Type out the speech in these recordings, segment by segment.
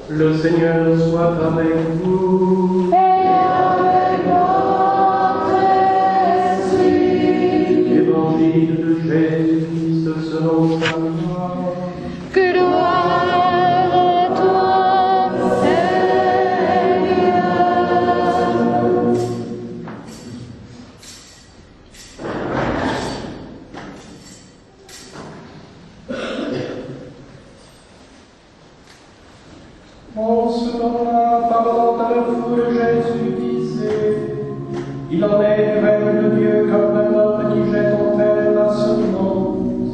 Le Seigneur soit avec vous. Et avec votre esprit. Évangile de Jésus-Christ selon saint Jean. Gloire à toi, Seigneur. En ce temps-là, parlant à la foule, Jésus disait: Il en est du règne de Dieu comme un homme qui jette en terre la semence.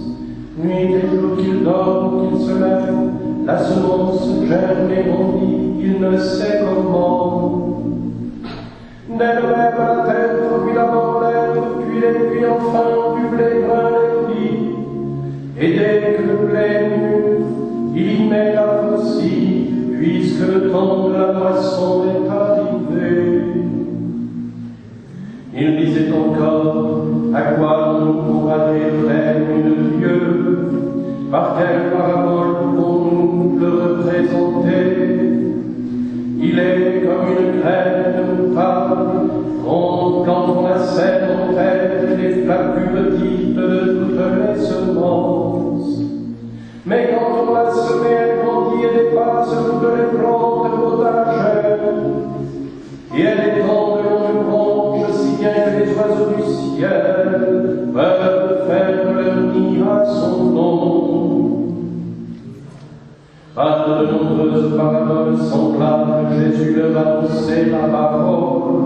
Nuit et jour qu'il dort ou qu'il se lève, la semence germe et grandit, il ne sait comment. Dès le rêve à la terre, puis d'abord l'herbe, puis les pluies, enfin du blé brun les plis. Et dès que le blé mûr, il y met la faucille, puisque le temps de la moisson est arrivé. Il disait encore: à quoi nous pourra dire le règne de Dieu? Par quelle parabole pouvons-nous le représenter? Il est comme une graine de moutarde quand on la sème en terre, les flaques plus petites de toutes les semences. Mais quand on la semée, elle grandit et dépasse toutes les plantes potagères. Et elle étend de longues branches, si bien que les oiseaux du ciel peuvent faire leur nid à son nom. Par de nombreuses paraboles semblables, Jésus leur annonçait la parole,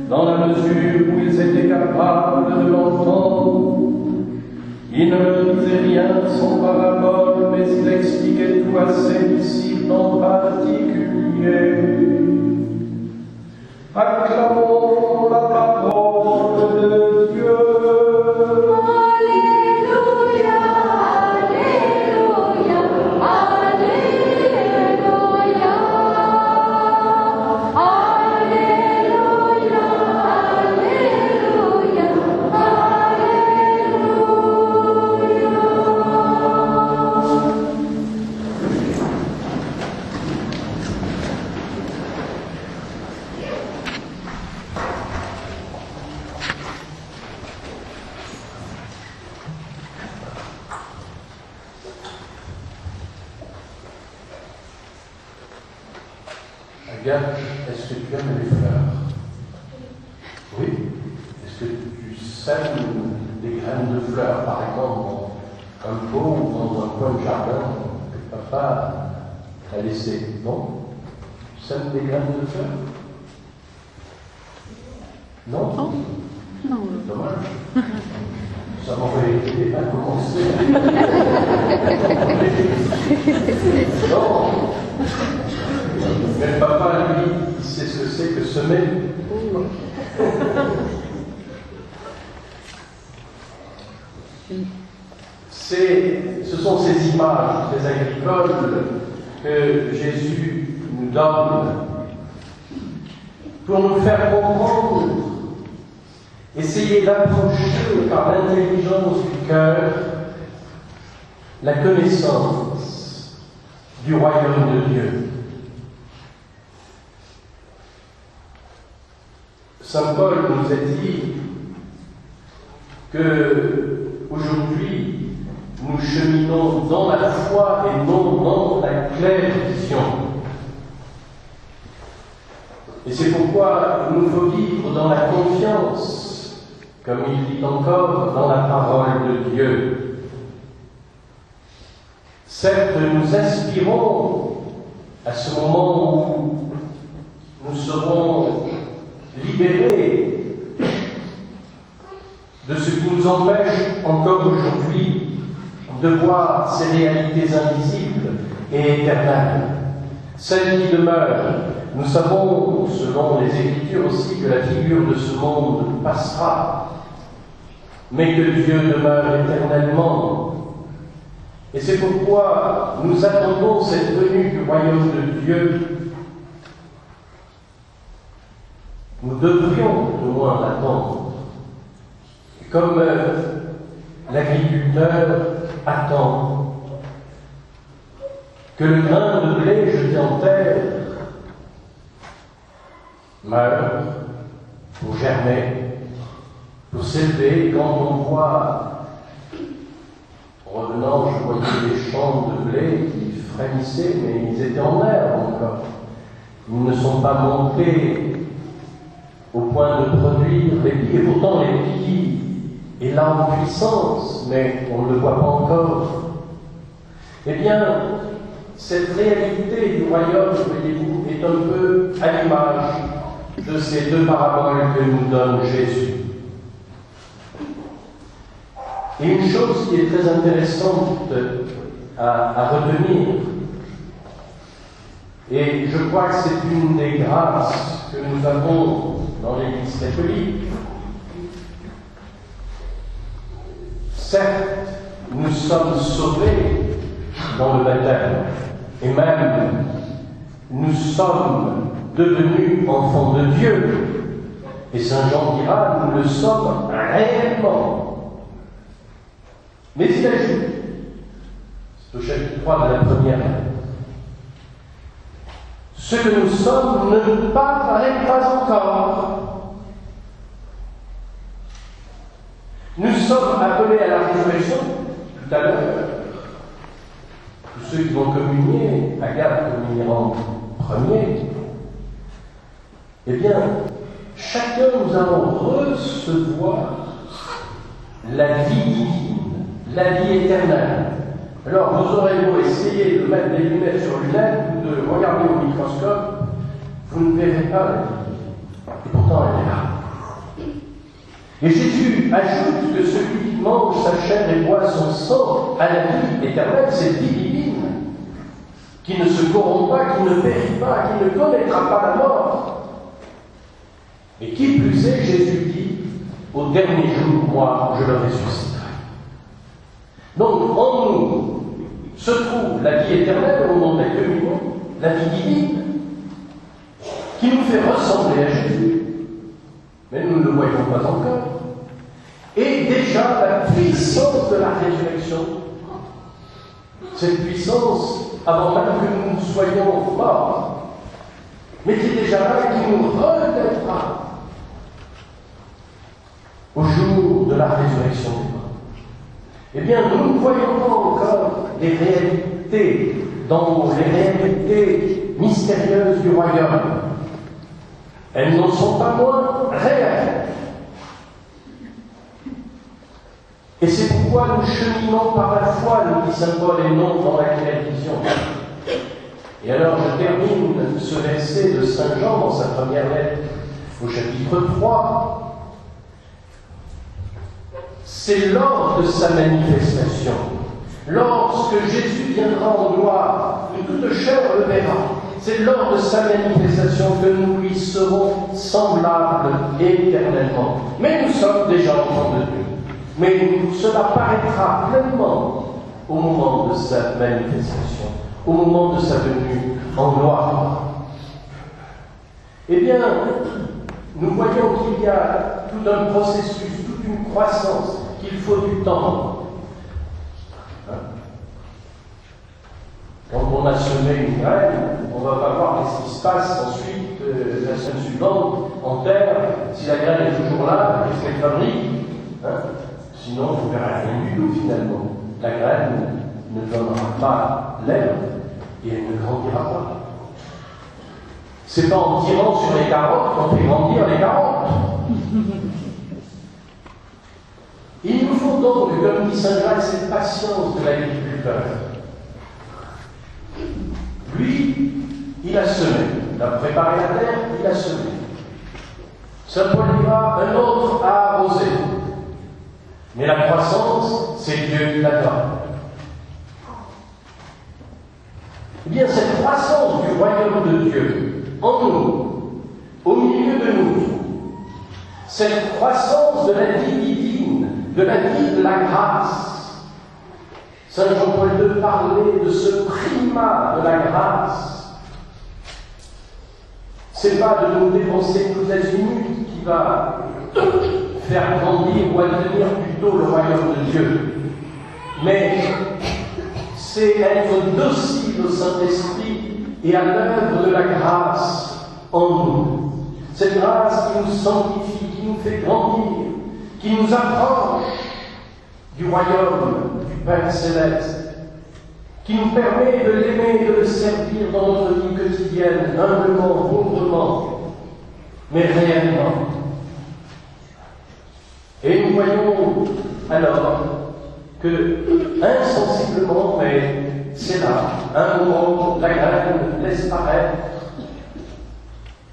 dans la mesure où ils étaient capables de l'entendre. Il ne leur disait rien sans parabole, mais il expliquait tout à ses disciples en particulier. Acclamons la parole de Dieu. Alléluia, Alléluia, Alléluia, Alléluia, Alléluia, Agathe, est-ce que tu aimes les fleurs? Oui. Est-ce que tu sèmes des graines de fleurs, par exemple, dans un pot ou dans un coin de jardin que papa a laissé? Non? Tu sèmes des graines de fleurs? Non? Oh, non. Dommage. Ça m'aurait aidé à commencer. Non. Mais papa, lui, il sait ce que c'est que semer. Ce sont ces images très agricoles que Jésus nous donne pour nous faire comprendre, essayer d'approcher par l'intelligence du cœur la connaissance du royaume de Dieu. Saint Paul nous a dit que aujourd'hui nous cheminons dans la foi et non dans la claire vision. Et c'est pourquoi il nous faut vivre dans la confiance, comme il dit encore, dans la parole de Dieu. Certes, nous aspirons à ce moment où nous serons libérés de ce qui nous empêche encore aujourd'hui de voir ces réalités invisibles et éternelles, celles qui demeurent. Nous savons, selon les Écritures aussi, que la figure de ce monde passera, mais que Dieu demeure éternellement. Et c'est pourquoi nous attendons cette venue du royaume de Dieu. Nous devrions au moins l'attendre, comme l'agriculteur attend que le grain de blé jeté en terre meurt pour germer, pour s'élever. Quand on voit, en revenant, je voyais des champs de blé qui frémissaient, mais ils étaient en herbe encore. Ils ne sont pas montés au point de produire les plis, et pourtant les plis est là en puissance, mais on ne le voit pas encore. Eh bien, cette réalité du royaume, voyez-vous, est un peu à l'image de ces deux paraboles que nous donne Jésus. Et une chose qui est très intéressante à retenir, et je crois que c'est une des grâces que nous avons dans l'Église catholique. Certes, nous sommes sauvés dans le baptême, et même nous sommes devenus enfants de Dieu. Et Saint Jean dira, nous le sommes réellement. Mais il ajoute, c'est au chapitre 3 de la première lettre, ce que nous sommes ne paraît pas encore. Nous sommes appelés à la résurrection. Tout à l'heure, tous ceux qui vont communier, Agathe communiera en premier. Eh bien, chacun nous allons recevoir la vie divine, la vie éternelle. Alors, vous aurez beau essayer de mettre des lunettes sur lunettes ou de regarder au microscope, vous ne verrez pas la vie. Et pourtant, elle est là. Et Jésus ajoute que celui qui mange sa chair et boit son sang à la vie éternelle, c'est vie divine, qui ne se corrompt pas, qui ne périt pas, qui ne connaîtra pas la mort. Et qui plus est, Jésus dit, au dernier jour, moi, je le ressusciterai. Donc, en nous se trouve la vie éternelle au moment de la communion, la vie divine, qui nous fait ressembler à Jésus. Mais nous ne le voyons pas encore. Et déjà la puissance de la résurrection. Cette puissance, avant même que nous soyons morts, mais qui est déjà là et qui nous relèvera au jour de la résurrection des morts. Eh bien, nous ne voyons pas encore les réalités dans les réalités mystérieuses du royaume. Elles n'en sont pas moins réelles. Et c'est pourquoi nous cheminons par la foi, nous dit saint Paul, et non dans la claire vision. Et alors je termine ce verset de saint Jean dans sa première lettre, au chapitre 3. C'est lors de sa manifestation, lorsque Jésus viendra en gloire, et toute chair le verra. C'est lors de sa manifestation que nous lui serons semblables éternellement. Mais nous sommes déjà enfants de Dieu. Mais cela paraîtra pleinement au moment de sa manifestation, au moment de sa venue en gloire. Eh bien, nous voyons qu'il y a tout un processus, toute une croissance, qu'il faut du temps. Quand on a semé une graine, on ne va pas voir ce qui se passe ensuite, la semaine suivante, en terre, si la graine est toujours là, qu'est-ce qu'elle fabrique Sinon, vous ne verrez rien du tout finalement. La graine ne donnera pas l'herbe et elle ne grandira pas. C'est pas en tirant sur les carottes qu'on fait grandir les carottes. Il nous faut donc, comme dit saint Jacques, cette patience de l'agriculteur. Lui, il a semé. Il a préparé la terre, il a semé. Saint Paul dira, un autre a arrosé. Mais la croissance, c'est Dieu qui la donne. Eh bien, cette croissance du royaume de Dieu, en nous, au milieu de nous, cette croissance de la vie divine, de la vie de la grâce. Saint Jean-Paul II parlait de ce primat de la grâce. C'est pas de nous dépenser tous azimuts qui va faire grandir ou advenir plutôt le royaume de Dieu. Mais c'est être docile le Saint-Esprit est à l'œuvre de la grâce en nous. Cette grâce qui nous sanctifie, qui nous fait grandir, qui nous approche du royaume du Père Céleste, qui nous permet de l'aimer et de le servir dans notre vie quotidienne, humblement, pauvrement, mais réellement. Et nous voyons alors que, insensiblement, mais c'est là, un moment, la graine laisse paraître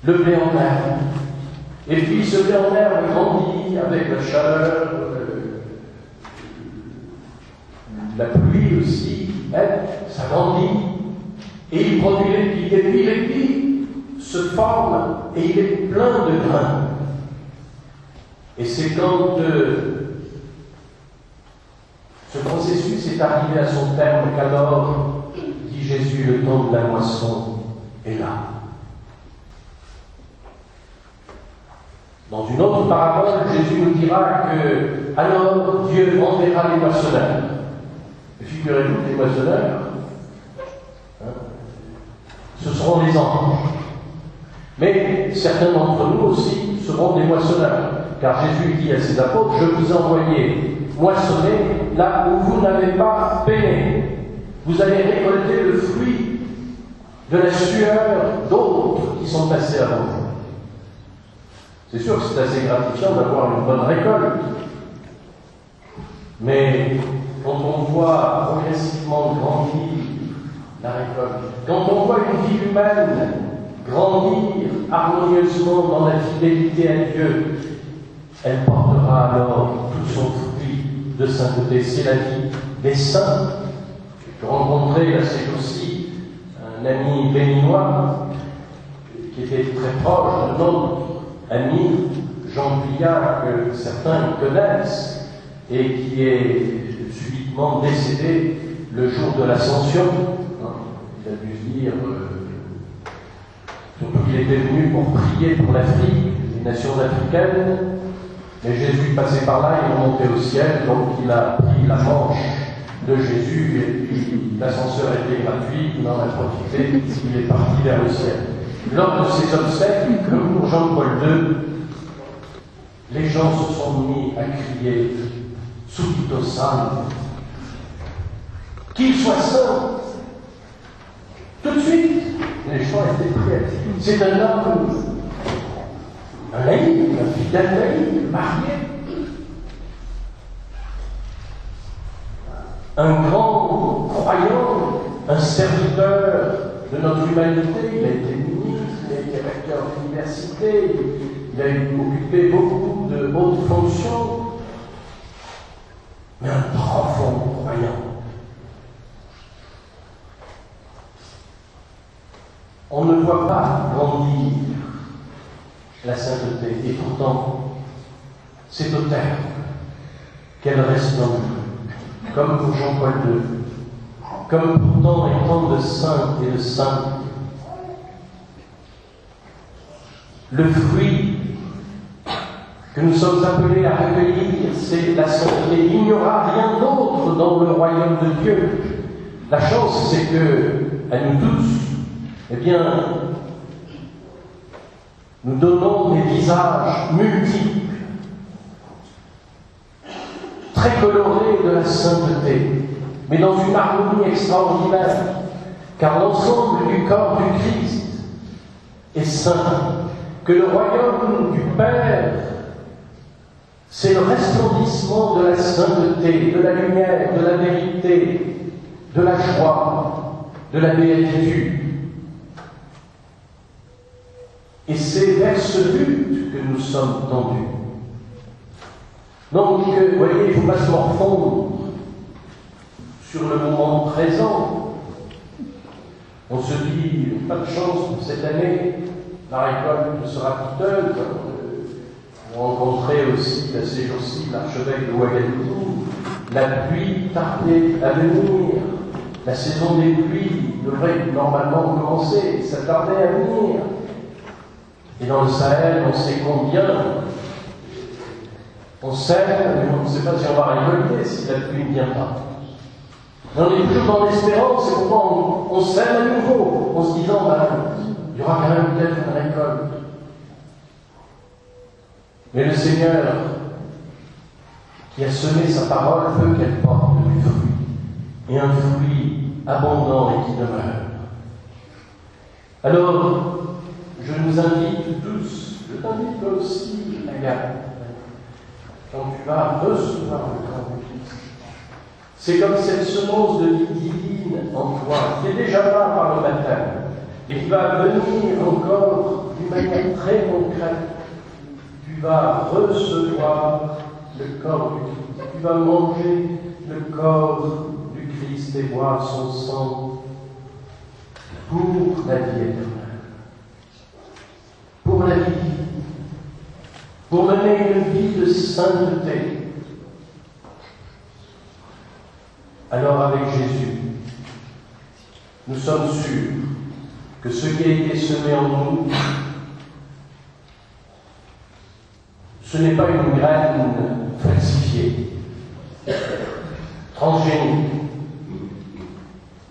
le blé en herbe. Et puis ce blé en herbe grandit avec la chaleur, la pluie aussi, ça grandit, et il produit l'épi. Et puis l'épi se forme et il est plein de grains. Et c'est quand ce processus est arrivé à son terme qu'alors, dit Jésus, le temps de la moisson est là. Dans une autre parabole, Jésus nous dira que alors Dieu enverra les moissonneurs. Figurez-vous que les moissonneurs, ce seront les anges. Mais certains d'entre nous aussi seront des moissonneurs. Car Jésus dit à ses apôtres, je vous ai envoyé moissonner là où vous n'avez pas peiné. Vous allez récolter le fruit de la sueur d'autres qui sont passés avant vous. C'est sûr que c'est assez gratifiant d'avoir une bonne récolte. Mais quand on voit progressivement grandir la récolte, quand on voit une vie humaine grandir harmonieusement dans la fidélité à Dieu, elle portera alors tout son fruit de sainteté. C'est la vie des saints. J'ai rencontré à ces jours-ci un ami béninois qui était très proche de notre ami Jean Pillard, que certains connaissent, et qui est subitement décédé le jour de l'Ascension. Il a dû se dire, surtout qu'il était venu pour prier pour l'Afrique, les nations africaines, mais Jésus passait par là, il est monté au ciel, donc il a pris la manche de Jésus, et puis l'ascenseur était gratuit, il en a profité, il est parti vers le ciel. Lors de ces obsèques, comme pour Jean-Paul II, les gens se sont mis à crier subito santo, qu'il soit saint. Tout de suite, les gens étaient prêts. C'est un homme, un laïc, un fidèle laïc, marié, un grand croyant, un serviteur de notre humanité. Il a été ministre, il a été recteur d'université, il a occupé beaucoup de hautes fonctions, mais un profond croyant. On ne voit pas grandir la sainteté, et pourtant, c'est au terme qu'elle reste en nous, comme pour Jean-Paul II, comme pourtant étant de saints et de saints. Le fruit que nous sommes appelés à recueillir, c'est la sainteté. Il n'y aura rien d'autre dans le royaume de Dieu. La chance, c'est que, à nous tous, eh bien, nous donnons des visages multiples, très colorés de la sainteté, mais dans une harmonie extraordinaire, car l'ensemble du corps du Christ est saint, que le royaume du Père, c'est le resplendissement de la sainteté, de la lumière, de la vérité, de la joie, de la béatitude. Et c'est vers ce but que nous sommes tendus. Donc, vous voyez, il ne faut pas se morfondre sur le moment présent. On se dit, pas de chance pour cette année, la récolte sera coûteuse. On rencontrait aussi, à ces jours-ci, l'archevêque de Ouagadougou. La pluie tardait à venir. La saison des pluies devrait normalement commencer. Ça tardait à venir. Et dans le Sahel, on sait combien on sème, mais on ne sait pas si on va récolter si la pluie ne vient pas. On est toujours dans l'espérance, et pourtant on sème à nouveau, en se disant, il y aura quand même peut-être une récolte. Mais le Seigneur, qui a semé sa parole, veut qu'elle porte du fruit, et un fruit abondant et qui demeure. Alors, je nous invite tous, je t'invite aussi, Agathe, quand tu vas recevoir le corps du Christ. C'est comme cette semence de vie divine en toi, qui est déjà là par le baptême, et qui va venir encore d'une manière très concrète. Tu vas recevoir le corps du Christ, tu vas manger le corps du Christ et boire son sang pour la vie éternelle, pour la vie, pour mener une vie de sainteté. Alors avec Jésus, nous sommes sûrs que ce qui a été semé en nous, ce n'est pas une graine falsifiée, transgénique.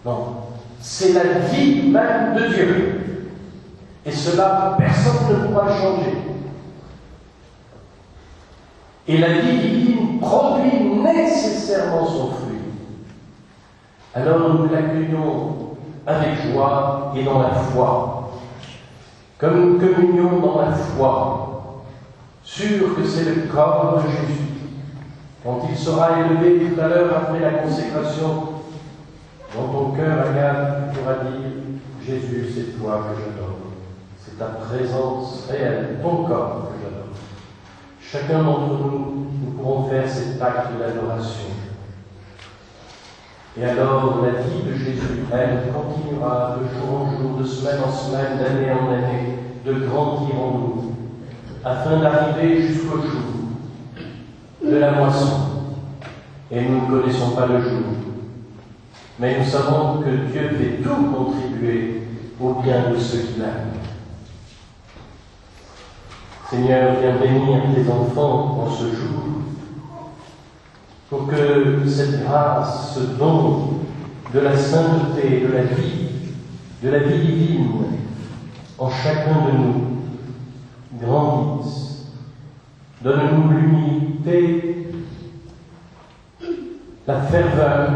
Non, c'est la vie même de Dieu. Et cela, personne ne pourra changer. Et la vie divine produit nécessairement son fruit. Alors nous l'accueillons avec joie et dans la foi, comme nous communions dans la foi, sûr que c'est le corps de Jésus. Quand il sera élevé tout à l'heure après la consécration, dans ton cœur, Agathe, tu pourras dire « Jésus, c'est toi que j'adore. C'est ta présence réelle, ton corps que j'adore. » Chacun d'entre nous, nous pourrons faire cet acte d'adoration. Et alors, la vie de Jésus, elle, continuera de jour en jour, de semaine en semaine, d'année en année, de grandir en nous, afin d'arriver jusqu'au jour de la moisson. Et nous ne connaissons pas le jour, mais nous savons que Dieu fait tout contribuer au bien de ceux qui l'aiment. Seigneur, viens bénir tes enfants en ce jour, pour que cette grâce, ce don de la sainteté, de la vie divine, en chacun de nous, grandisse. Donne-nous l'humilité, la ferveur,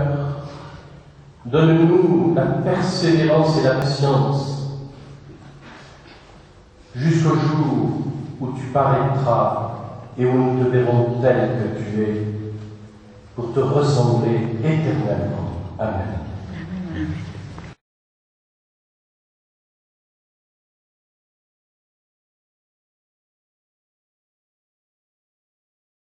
donne-nous la persévérance et la patience, jusqu'au jour où tu paraîtras et où nous te verrons tel que tu es, pour te ressembler éternellement. Amen. Amen.